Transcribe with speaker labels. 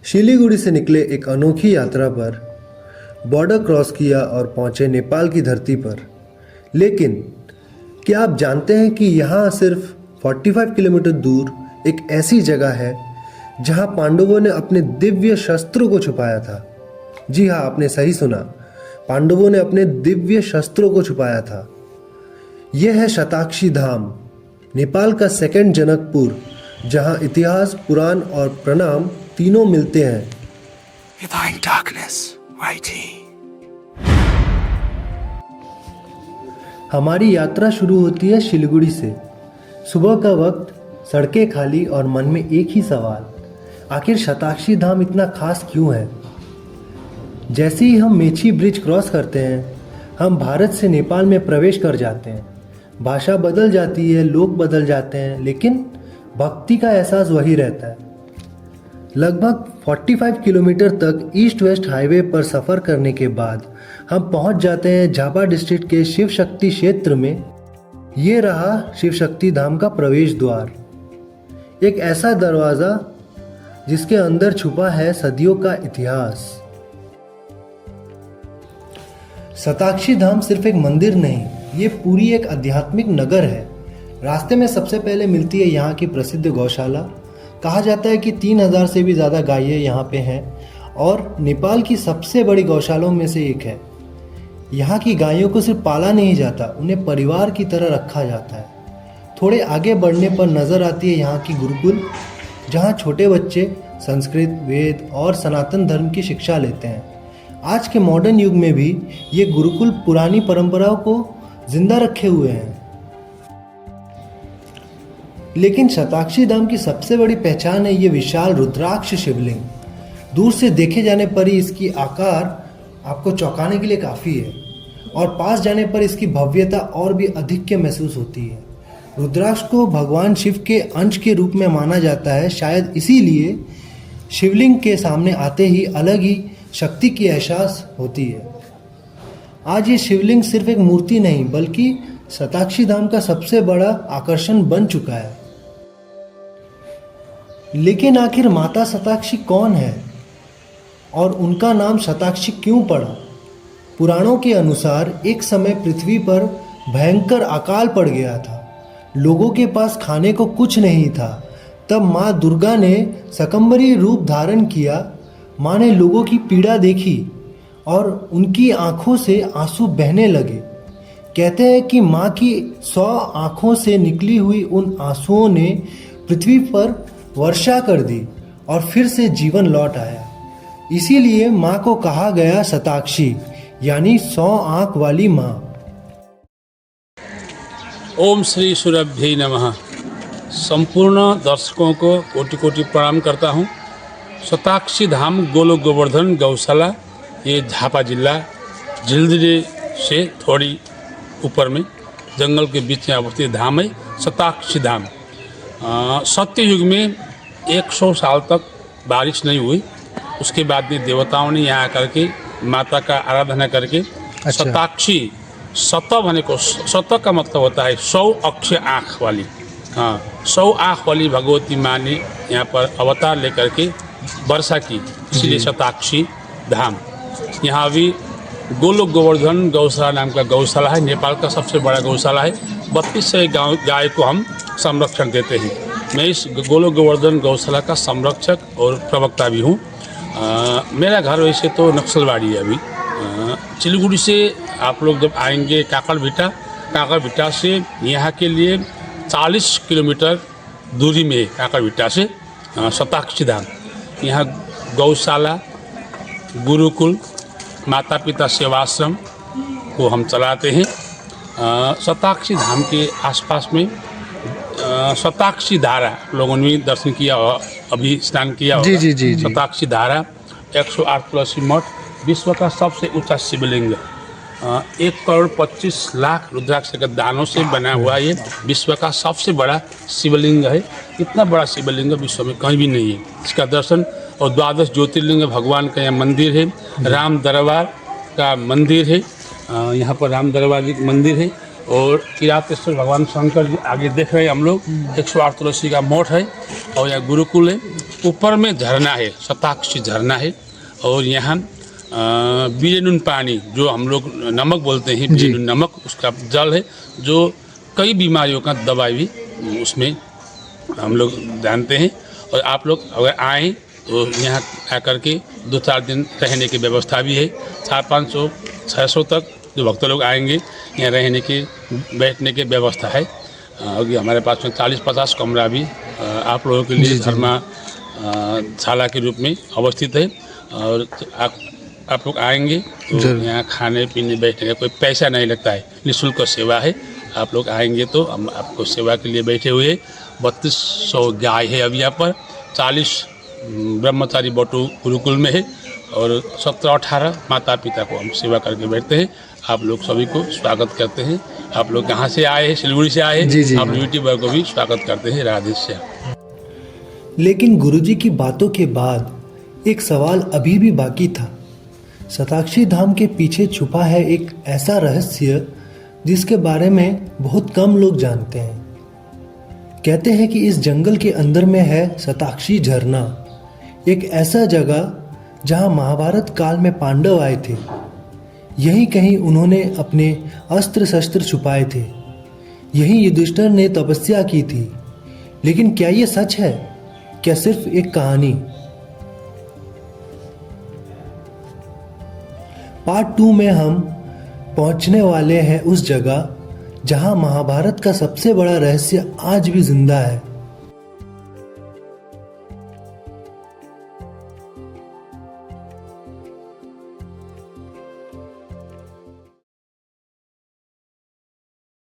Speaker 1: शिलीगुड़ी से निकले एक अनोखी यात्रा पर, बॉर्डर क्रॉस किया और पहुंचे नेपाल की धरती पर। लेकिन क्या आप जानते हैं कि यहाँ सिर्फ 45 किलोमीटर दूर एक ऐसी जगह है जहाँ पांडवों ने अपने दिव्य शस्त्रों को छुपाया था। जी हाँ, आपने सही सुना, पांडवों ने अपने दिव्य शस्त्रों को छुपाया था। यह है शताक्षी धाम, नेपाल का सेकंड जनकपुर, जहाँ इतिहास, पुराण और प्रणाम तीनों मिलते हैं।
Speaker 2: Within darkness, waiting.
Speaker 1: हमारी यात्रा शुरू होती है शिलीगुड़ी से। सुबह का वक्त, सड़कें खाली और मन में एक ही सवाल, आखिर शताक्षी धाम इतना खास क्यों है। जैसे ही हम मेची ब्रिज क्रॉस करते हैं, हम भारत से नेपाल में प्रवेश कर जाते हैं। भाषा बदल जाती है, लोग बदल जाते हैं, लेकिन भक्ति का एहसास वही रहता है। लगभग 45 किलोमीटर तक ईस्ट वेस्ट हाईवे पर सफ़र करने के बाद हम पहुंच जाते हैं झापा डिस्ट्रिक्ट के शिव शक्ति क्षेत्र में। ये रहा शिव शक्ति धाम का प्रवेश द्वार, एक ऐसा दरवाज़ा जिसके अंदर छुपा है सदियों का इतिहास। शताक्षी धाम सिर्फ एक मंदिर नहीं, ये पूरी एक आध्यात्मिक नगर है। रास्ते में सबसे पहले मिलती है यहाँ की प्रसिद्ध गौशाला। कहा जाता है कि 3000 से भी ज़्यादा गायें यहाँ पे हैं और नेपाल की सबसे बड़ी गौशालाओं में से एक है। यहाँ की गायों को सिर्फ पाला नहीं जाता, उन्हें परिवार की तरह रखा जाता है। थोड़े आगे बढ़ने पर नज़र आती है यहाँ की गुरुकुल, जहाँ छोटे बच्चे संस्कृत, वेद और सनातन धर्म की शिक्षा लेते हैं। आज के मॉडर्न युग में भी ये गुरुकुल पुरानी परंपराओं को जिंदा रखे हुए हैं। लेकिन शताक्षी धाम की सबसे बड़ी पहचान है ये विशाल रुद्राक्ष शिवलिंग। दूर से देखे जाने पर ही इसकी आकार आपको चौंकाने के लिए काफ़ी है और पास जाने पर इसकी भव्यता और भी अधिक महसूस होती है। रुद्राक्ष को भगवान शिव के अंश के रूप में माना जाता है, शायद इसीलिए शिवलिंग के सामने आते ही अलग ही शक्ति की एहसास होती है। आज ये शिवलिंग सिर्फ एक मूर्ति नहीं, बल्कि शताक्षी धाम का सबसे बड़ा आकर्षण बन चुका है। लेकिन आखिर माता शताक्षी कौन है और उनका नाम शताक्षी क्यों पड़ा? पुराणों के अनुसार एक समय पृथ्वी पर भयंकर अकाल पड़ गया था। लोगों के पास खाने को कुछ नहीं था। तब माँ दुर्गा ने शकंभरी रूप धारण किया। माँ ने लोगों की पीड़ा देखी और उनकी आंखों से आंसू बहने लगे। कहते हैं कि माँ की 100 आंखों से निकली हुई उन आंसुओं ने पृथ्वी पर वर्षा कर दी और फिर से जीवन लौट आया। इसीलिए माँ को कहा गया शताक्षी, यानी 100 आंख वाली माँ।
Speaker 3: ओम श्री सूर्यभ्यै नमः। संपूर्ण दर्शकों को कोटि कोटि प्रणाम करता हूँ। शताक्षी धाम गोलोक गोवर्धन गौशाला, ये झापा जिला झिलदिरे से थोड़ी ऊपर में जंगल के बीच में अवस्थित धाम है शताक्षी धाम। सत्य युग में 100 साल तक बारिश नहीं हुई। उसके बाद में देवताओं ने यहाँ आकर के माता का आराधना करके शताक्षी, शत भने को शत का मतलब होता है 100 अक्षय आँख वाली, 100 आँख वाली भगवती माँ ने यहाँ पर अवतार लेकर के वर्षा की, इसलिए शताक्षी धाम। यहाँ भी गोलोक गोवर्धन गौशाला नाम का गौशाला है, नेपाल का सबसे बड़ा गौशाला है। 3200 गाय को हम संरक्षण देते हैं। मैं इस गोलोक गोवर्धन गौशाला का संरक्षक और प्रवक्ता भी हूँ। मेरा घर वैसे तो नक्सलबाड़ी है। अभी सिलीगुड़ी से आप लोग जब आएंगे काकरभिट्टा से यहाँ के लिए 40 किलोमीटर दूरी में है। काकरभिट्टा से शताक्षी धाम, यहाँ गौशाला, गुरुकुल, माता पिता सेवाश्रम को हम चलाते हैं। शताक्षी धाम के आसपास में शताक्षी धारा, लोगों ने दर्शन किया, अभी स्नान किया होगा। जी। शताक्षी धारा, 108 तुलसी मठ, विश्व का सबसे ऊंचा शिवलिंग, 1,25,00,000 रुद्राक्ष के दानों से बना हुआ ये विश्व का सबसे बड़ा शिवलिंग है। इतना बड़ा शिवलिंग विश्व में कहीं भी नहीं है। इसका दर्शन, और 12 ज्योतिर्लिंग भगवान का यहाँ मंदिर है। राम दरबार का मंदिर है, यहाँ पर राम दरबार जी मंदिर है। और किरातेश्वर भगवान शंकर जी आगे देख रहे हैं हम लोग। 108 तुलसी का मठ है और यहाँ गुरुकुल है। ऊपर में झरना है, शताक्षी झरना है। और यहाँ बीरेनुन पानी, जो हम लोग नमक बोलते हैं, बीरेनुन नमक, उसका जल है, जो कई बीमारियों का दवाई भी उसमें हम लोग जानते हैं। और आप लोग अगर आएँ तो यहाँ आकर के 2-4 दिन रहने की व्यवस्था भी है। 400-500-600 तक जो भक्त लोग आएंगे, यहाँ रहने की, बैठने की व्यवस्था है। अभी हमारे पास में 40-50 कमरा भी आप लोगों के लिए धर्मशाला के रूप में अवस्थित है। और आप लोग आएंगे तो यहाँ खाने पीने बैठने का कोई पैसा नहीं लगता है, निःशुल्क सेवा है। आप लोग आएंगे तो हम आपको सेवा के लिए बैठे हुए। 3200 गाय है अभी यहाँ पर, 40 ब्रह्मचारी बटू गुरुकुल में है और 17-18 माता पिता को हम सेवा करके बैठते हैं। आप लोग सभी को स्वागत करते हैं। आप लोग कहाँ से आए हैं? सिलीगुड़ी से आए हैं। आप यूट्यूबर को भी स्वागत करते हैं। राधे श्याम।
Speaker 1: लेकिन गुरुजी की बातों के बाद एक सवाल अभी भी बाकी था। शताक्षी धाम के पीछे छुपा है एक ऐसा रहस्य जिसके बारे में बहुत कम लोग जानते हैं। कहते हैं कि इस जंगल के अंदर में है शताक्षी झरना, एक ऐसा जगह जहां महाभारत काल में पांडव आए थे। यहीं कहीं उन्होंने अपने अस्त्र शस्त्र छुपाए थे, यहीं युधिष्ठिर ने तपस्या की थी। लेकिन क्या ये सच है, क्या सिर्फ एक कहानी? पार्ट 2 में हम पहुंचने वाले हैं उस जगह जहां महाभारत का सबसे बड़ा रहस्य आज भी जिंदा है।